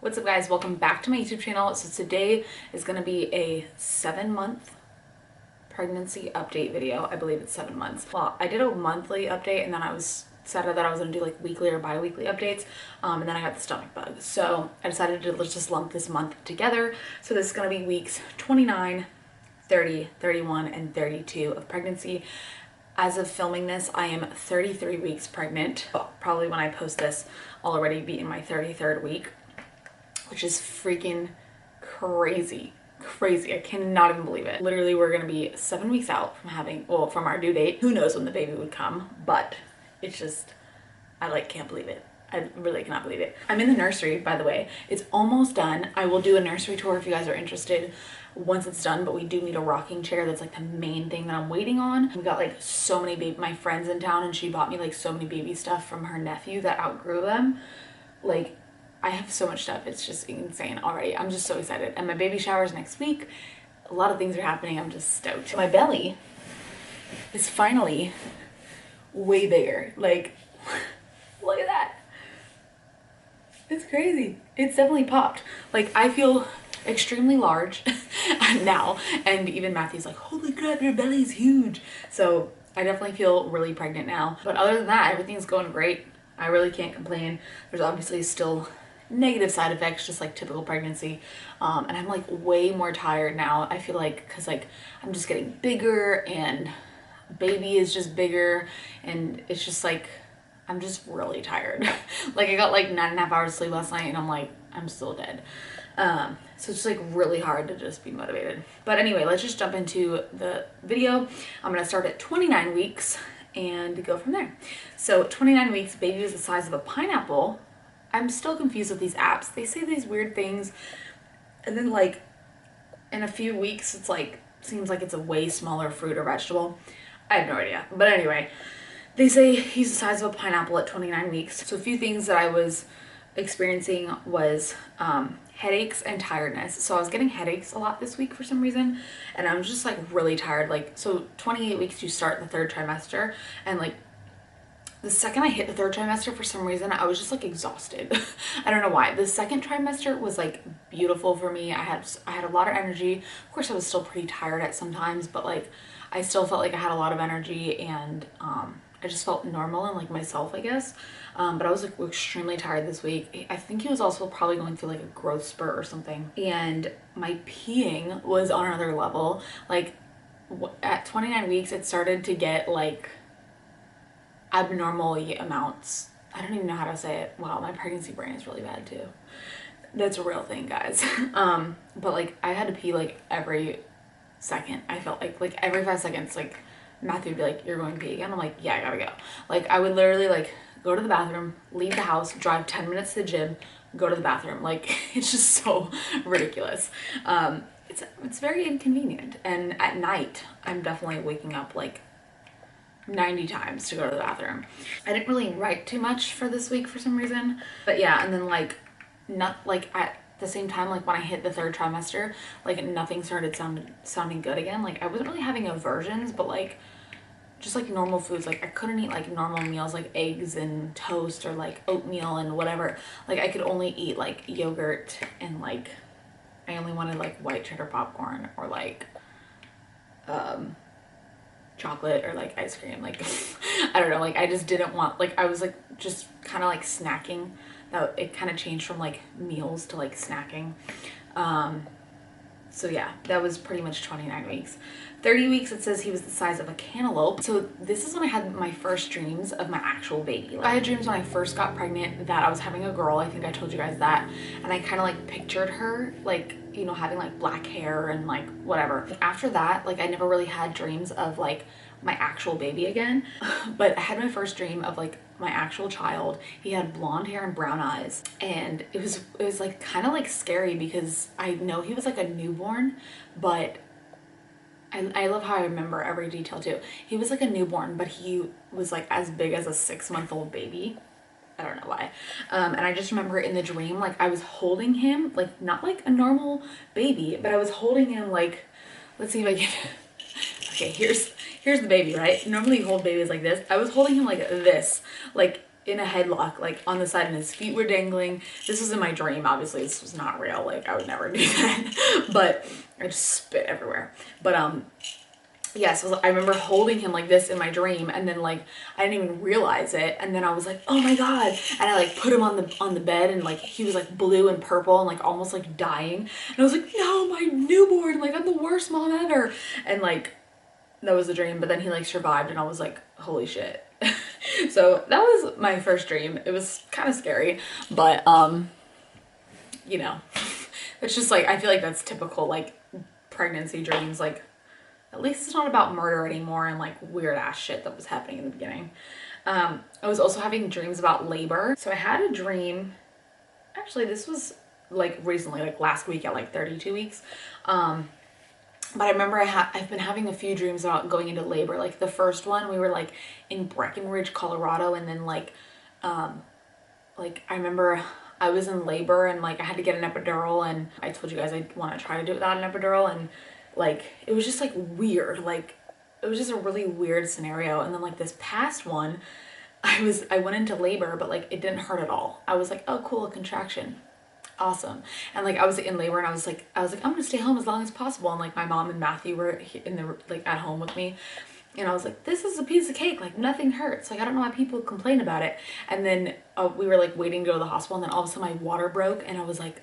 What's up guys, welcome back to my YouTube channel. So today is going to be a 7-month pregnancy update video. I believe it's 7 months. Well, I did a monthly update and then I was decided that I was going to do like weekly or bi-weekly updates, and then I got the stomach bug. So I decided to let's just lump this month together. So this is going to be weeks 29, 30, 31, and 32 of pregnancy. As of filming this, I am 33 weeks pregnant. Probably when I post this, I'll already be in my 33rd week, which is freaking crazy. I cannot even believe it. Literally, we're gonna be 7 weeks out from from our due date. Who knows when the baby would come, but it's just, I can't believe it. I really cannot believe it. I'm in the nursery, by the way. It's almost done. I will do a nursery tour if you guys are interested once it's done, but we do need a rocking chair. That's like the main thing that I'm waiting on. We got like so many my friends in town, and she bought me like so many baby stuff from her nephew that outgrew them. Like, I have so much stuff. It's just insane already. I'm just so excited. And my baby shower's next week. A lot of things are happening. I'm just stoked. My belly is finally way bigger. Like, look at that. It's crazy. It's definitely popped. Like, I feel extremely large now. And even Matthew's like, holy crap, your belly's huge. So I definitely feel really pregnant now. But other than that, everything's going great. I really can't complain. There's obviously still negative side effects, just like typical pregnancy, and I'm like way more tired now. I feel like because like I'm just getting bigger and baby is just bigger, and it's just like I'm just really tired. Like I got like 9.5 hours sleep last night and I'm like I'm still dead. So it's like really hard to just be motivated. But anyway, let's just jump into the video. I'm gonna start at 29 weeks and go from there. So 29 weeks, baby is the size of a pineapple. I'm still confused with these apps. They say these weird things, and then like in a few weeks it's like seems like it's a way smaller fruit or vegetable. I have no idea. But anyway, they say he's the size of a pineapple at 29 weeks. So a few things that I was experiencing was headaches and tiredness. So I was getting headaches a lot this week for some reason, and I was just like really tired. Like, so 28 weeks you start the third trimester, and like the second I hit the third trimester, for some reason I was just like exhausted. I don't know why. The second trimester was like beautiful for me. I had a lot of energy. Of course I was still pretty tired at some times, but like I still felt like I had a lot of energy, and I just felt normal and like myself, I guess. But I was like extremely tired this week. I think he was also probably going through like a growth spurt or something. And my peeing was on another level. Like at 29 weeks, it started to get like abnormal amounts. I don't even know how to say it. Wow, my pregnancy brain is really bad too. That's a real thing, guys. But like I had to pee like every second. I felt like every 5 seconds, like Matthew would be like, you're going to pee again? I'm like, yeah, I gotta go. Like I would literally like go to the bathroom, leave the house, drive 10 minutes to the gym, go to the bathroom. Like it's just so ridiculous. It's very inconvenient. And at night, I'm definitely waking up like 90 times to go to the bathroom. I didn't really write too much for this week for some reason, but yeah. And then like not like at the same time, like when I hit the third trimester, like nothing started sounding good again. Like I wasn't really having aversions, but like just like normal foods, like I couldn't eat like normal meals like eggs and toast or like oatmeal and whatever. Like I could only eat like yogurt, and like I only wanted like white cheddar popcorn or like chocolate or like ice cream. Like I don't know, like I just didn't want, like I was like just kind of like snacking. That it kind of changed from like meals to like snacking. So yeah, that was pretty much 29 weeks. 30 weeks, it says he was the size of a cantaloupe. So this is when I had my first dreams of my actual baby. Like, I had dreams when I first got pregnant that I was having a girl. I think I told you guys that. And I kind of like pictured her like, you know, having like black hair and like whatever. After that, like I never really had dreams of like my actual baby again. But I had my first dream of like my actual child. He had blonde hair and brown eyes, and it was like kind of like scary because I know he was like a newborn, but I love how I remember every detail too. He was like a newborn, but he was like as big as a 6-month-old baby. I don't know why. And I just remember in the dream, like I was holding him, like not like a normal baby, but I was holding him like, let's see if I can. Okay, here's the baby, right? Normally you hold babies like this. I was holding him like this, like in a headlock, like on the side, and his feet were dangling. This was in my dream, obviously this was not real, like I would never do that. But I just spit everywhere. But yeah, so I remember holding him like this in my dream, and then like I didn't even realize it, and then I was like, oh my god, and I like put him on the bed, and like he was like blue and purple and like almost like dying, and I was like, no, my newborn, like I'm the worst mom ever. And like that was the dream, but then he like survived, and I was like, holy shit. So that was my first dream. It was kind of scary, but you know, it's just like I feel like that's typical like pregnancy dreams. Like at least it's not about murder anymore and like weird ass shit that was happening in the beginning. I was also having dreams about labor. So I had a dream, actually this was like recently, like last week at like 32 weeks. But I remember I've been having a few dreams about going into labor. Like the first one, we were like in Breckenridge, Colorado, and then like I remember I was in labor and like I had to get an epidural, and I told you guys I want to try to do it without an epidural, and like it was just like weird, like it was just a really weird scenario. And then like this past one, I went into labor, but like it didn't hurt at all. I was like, oh cool, a contraction, awesome. And like I was in labor, and I was like I'm gonna stay home as long as possible, and like my mom and Matthew were in the like at home with me, and I was like, this is a piece of cake, like nothing hurts, like I don't know why people complain about it. And then we were like waiting to go to the hospital, and then all of a sudden my water broke, and I was like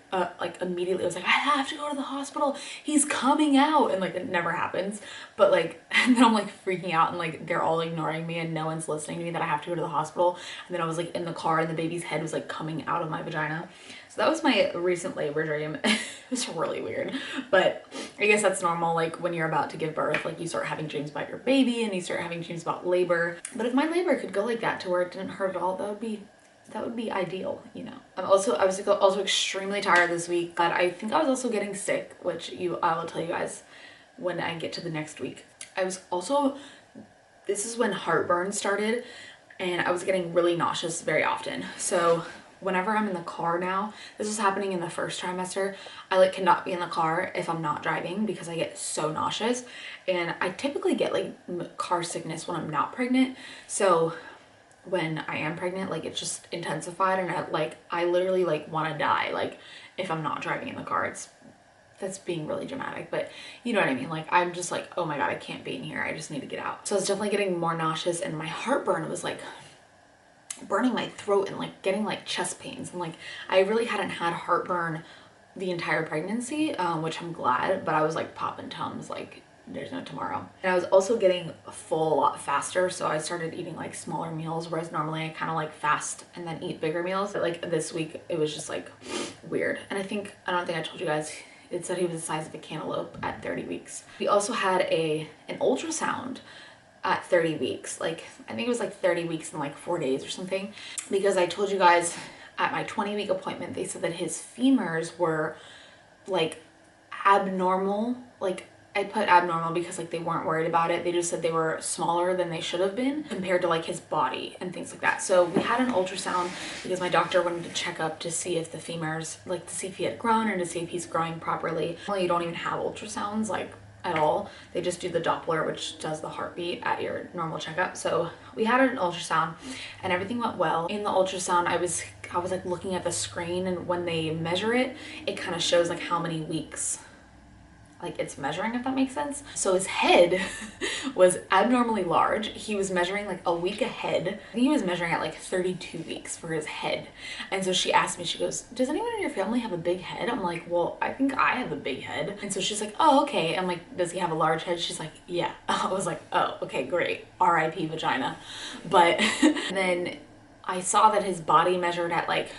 immediately I was like, I have to go to the hospital, he's coming out. And like it never happens, but like, and then I'm like freaking out, and like they're all ignoring me and no one's listening to me that I have to go to the hospital. And then I was like in the car, and the baby's head was like coming out of my vagina. So that was my recent labor dream. It was really weird, but I guess that's normal. Like when you're about to give birth, like you start having dreams about your baby, and you start having dreams about labor. But if my labor could go like that to where it didn't hurt at all, that would be ideal, you know. I was also extremely tired this week, but I think I was also getting sick, which I will tell you guys when I get to the next week. I was also, this is when heartburn started, and I was getting really nauseous very often. So whenever I'm in the car now, this was happening in the first trimester, I like cannot be in the car if I'm not driving because I get so nauseous. And I typically get like car sickness when I'm not pregnant. So when I am pregnant, like it's just intensified, and I literally like want to die like if I'm not driving in the car. That's being really dramatic, but you know what I mean. Like I'm just like, oh my god, I can't be in here, I just need to get out. So I was definitely getting more nauseous, and my heartburn was like burning my throat and like getting like chest pains, and like I really hadn't had heartburn the entire pregnancy, which I'm glad, but I was like popping Tums like there's no tomorrow. And I was also getting full a lot faster, so I started eating like smaller meals, whereas normally I kind of like fast and then eat bigger meals. But like this week it was just like weird. And I don't think I told you guys, it said he was the size of a cantaloupe at 30 weeks. We also had an ultrasound at 30 weeks. Like I think it was like 30 weeks and like 4 days or something, because I told you guys at my 20-week appointment they said that his femurs were like abnormal. Like I put abnormal because like they weren't worried about it, they just said they were smaller than they should have been compared to like his body and things like that. So we had an ultrasound because my doctor wanted to check up to see if the femurs, like to see if he had grown or to see if he's growing properly. Well, you don't even have ultrasounds like at all, they just do the Doppler, which does the heartbeat at your normal checkup. So we had an ultrasound and everything went well. In the ultrasound I was like looking at the screen, and when they measure it, it kind of shows like how many weeks like it's measuring, if that makes sense. So his head was abnormally large. He was measuring like a week ahead. I think he was measuring at like 32 weeks for his head. And so she asked me, she goes, does anyone in your family have a big head? I'm like, well, I think I have a big head. And so she's like, oh, okay. I'm like, does he have a large head? She's like, yeah. I was like, oh, okay, great. RIP vagina. But then I saw that his body measured at like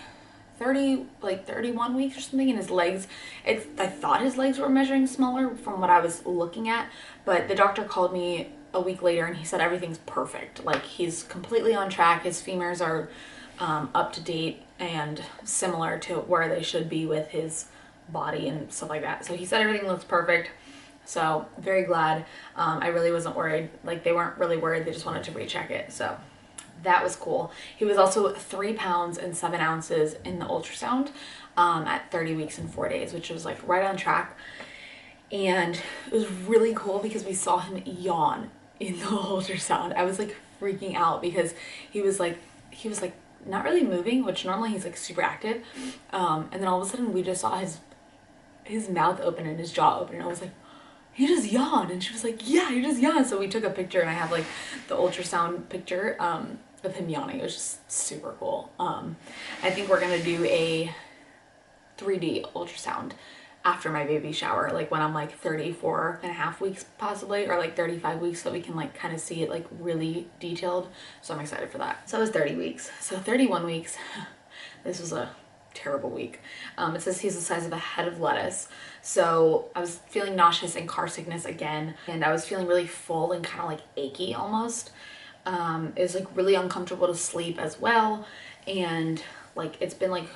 31 weeks or something, and his legs, I thought his legs were measuring smaller from what I was looking at, but the doctor called me a week later and he said everything's perfect. Like he's completely on track. His femurs are up to date and similar to where they should be with his body and stuff like that. So he said everything looks perfect. So very glad. I really wasn't worried. Like they weren't really worried. They just wanted to recheck it. So that was cool. He was also 3 pounds and 7 ounces in the ultrasound at 30 weeks and 4 days, which was like right on track. And it was really cool because we saw him yawn in the ultrasound. I was like freaking out because he was like not really moving, which normally he's like super active. And then all of a sudden we just saw his mouth open and his jaw open, and I was like, he just yawned. And she was like, yeah, he just yawned. So we took a picture, and I have like the ultrasound picture of him yawning. It was just super cool. I think we're gonna do a 3D ultrasound after my baby shower, like when I'm like 34.5 weeks possibly, or like 35 weeks, so that we can like kind of see it like really detailed. So I'm excited for that. So it was 30 weeks. So 31 weeks. This was a terrible week. It says he's the size of a head of lettuce. So I was feeling nauseous and car sickness again, and I was feeling really full and kind of like achy almost. It was like really uncomfortable to sleep as well, and like it's been like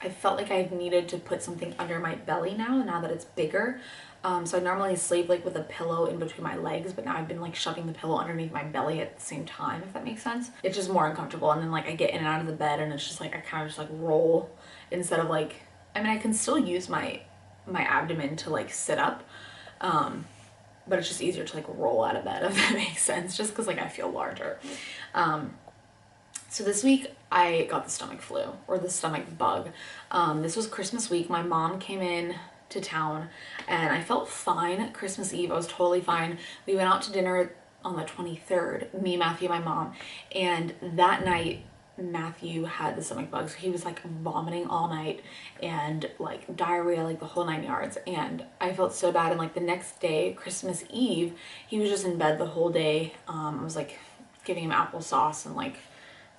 I felt like I needed to put something under my belly now that it's bigger. So I normally sleep like with a pillow in between my legs, but now I've been like shoving the pillow underneath my belly at the same time, if that makes sense. It's just more uncomfortable, and then like I get in and out of the bed, and it's just like I kind of just like roll instead of like, I mean, I can still use my abdomen to like sit up, but it's just easier to like roll out of bed, if that makes sense, just because like I feel larger. So this week I got the stomach flu, or the stomach bug. This was Christmas week. My mom came in to town and I felt fine. Christmas Eve, I was totally fine. We went out to dinner on the 23rd, me, Matthew, my mom, and that night Matthew had the stomach bug. So he was like vomiting all night and like diarrhea, like the whole 9 yards. And I felt so bad. And like the next day, Christmas Eve, he was just in bed the whole day. I was like giving him applesauce and like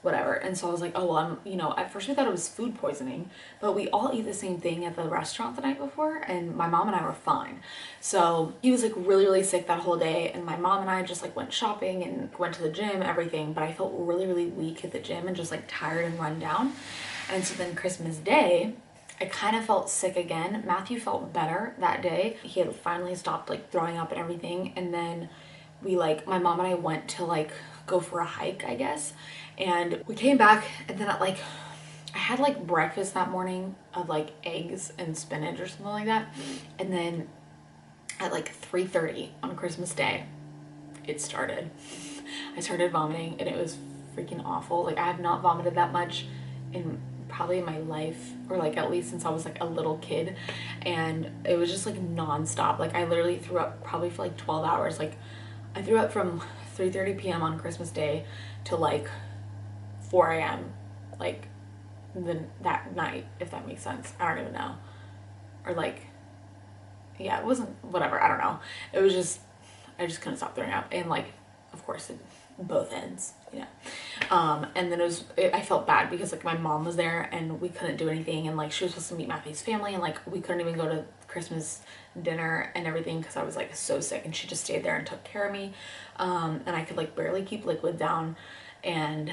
whatever. And so I was like, oh, well, at first we thought it was food poisoning, but we all eat the same thing at the restaurant the night before, and my mom and I were fine. So he was like really, really sick that whole day, and my mom and I just like went shopping and went to the gym, everything, but I felt really, really weak at the gym and just like tired and run down. And so then Christmas Day, I kind of felt sick again. Matthew felt better that day. He had finally stopped like throwing up and everything, and then my mom and I went to like go for a hike, I guess. And we came back, and then I had like breakfast that morning of like eggs and spinach or something like that. And then at like 3:30 on Christmas Day, it started. I started vomiting, and it was freaking awful. Like I have not vomited that much in probably my life, or like at least since I was like a little kid. And it was just like nonstop. Like I literally threw up probably for like 12 hours. Like I threw up from 3:30 p.m. on Christmas Day to like 4 a.m. like that night, if that makes sense. I don't even know. Or like, yeah, it wasn't, whatever, I don't know. It was just, I just couldn't stop throwing up. And like, of course, both ends, you know. And then I felt bad because like my mom was there and we couldn't do anything, and like she was supposed to meet Matthew's family, and like we couldn't even go to Christmas dinner and everything because I was like so sick, and she just stayed there and took care of me. And I could like barely keep liquid down, and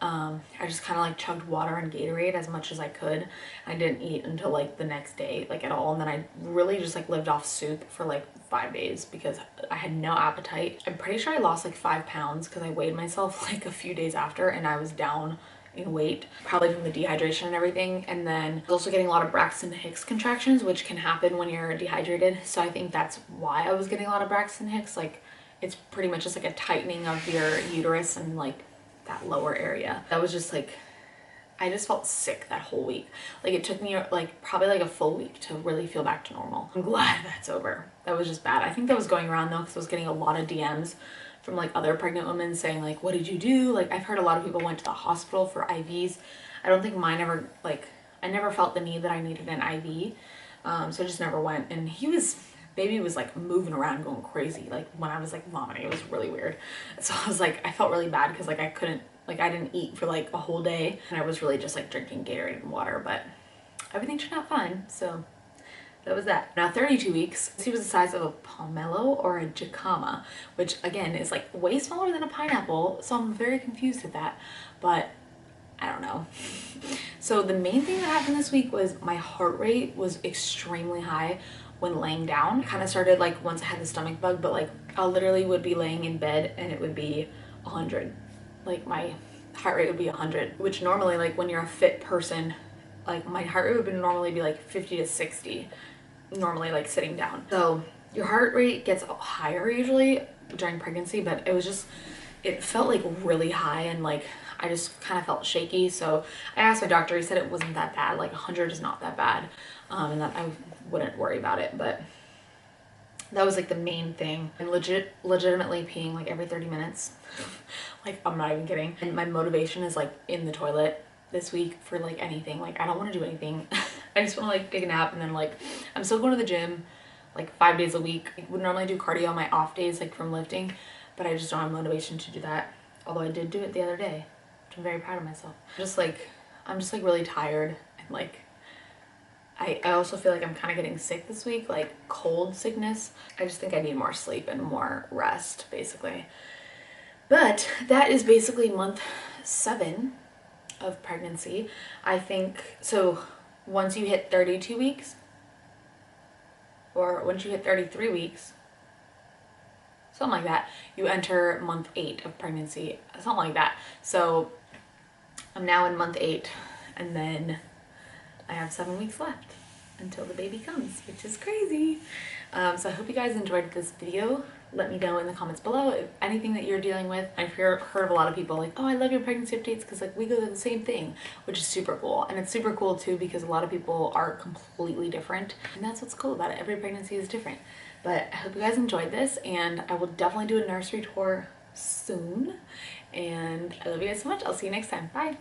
I just kind of like chugged water and Gatorade as much as I could. I didn't eat until like the next day, like at all. And then I really just like lived off soup for like 5 days because I had no appetite. I'm pretty sure I lost like 5 pounds because I weighed myself like a few days after, and I was down in weight, probably from the dehydration and everything. And then I was also getting a lot of Braxton Hicks contractions, which can happen when you're dehydrated. So I think that's why I was getting a lot of Braxton Hicks. Like it's pretty much just like a tightening of your uterus and like that lower area. That was just like, I just felt sick that whole week. Like it took me like probably like a full week to really feel back to normal. I'm glad that's over. That was just bad. I think that was going around though because I was getting a lot of DMs from like other pregnant women saying like, what did you do? Like I've heard a lot of people went to the hospital for IVs. I don't think mine ever, like I never felt the need that I needed an IV. So I just never went. And baby was like moving around going crazy like when I was like vomiting. It was really weird. So I was like, I felt really bad because like I didn't eat for like a whole day, and I was really just like drinking Gatorade and water, but everything turned out fine. So that was that. Now 32 weeks, he was the size of a pomelo or a jicama, which again is like way smaller than a pineapple. So I'm very confused at that, but I don't know. So the main thing that happened this week was my heart rate was extremely high when laying down. It kind of started like once I had the stomach bug, but like I literally would be laying in bed and it would be 100. Like my heart rate would be 100, which normally like when you're a fit person, like my heart rate would normally be like 50 to 60, normally like sitting down. So your heart rate gets higher usually during pregnancy, but it was just it felt like really high, and like I just kind of felt shaky. So I asked my doctor, he said it wasn't that bad, like 100 is not that bad, and that I wouldn't worry about it. But that was like the main thing. I'm legitimately peeing like every 30 minutes. Like, I'm not even kidding. And my motivation is like in the toilet this week for like anything. Like, I don't want to do anything. I just want to like take a nap, and then like I'm still going to the gym like 5 days a week. I would normally do cardio on my off days like from lifting, but I just don't have motivation to do that. Although I did do it the other day, which I'm very proud of myself. I'm just like really tired, and like I also feel like I'm kind of getting sick this week, like cold sickness. I just think I need more sleep and more rest, basically. But that is basically month 7 of pregnancy. I think, so once you hit 32 weeks, or once you hit 33 weeks, something like that, you enter month 8 of pregnancy, something like that. So I'm now in month 8, and then I have 7 weeks left until the baby comes, which is crazy. So I hope you guys enjoyed this video. Let me know in the comments below if anything that you're dealing with. I've heard of a lot of people like, oh, I love your pregnancy updates because like we go through the same thing, which is super cool. And it's super cool too because a lot of people are completely different, and that's what's cool about it. Every pregnancy is different. But I hope you guys enjoyed this, and I will definitely do a nursery tour soon. And I love you guys so much. I'll see you next time. Bye.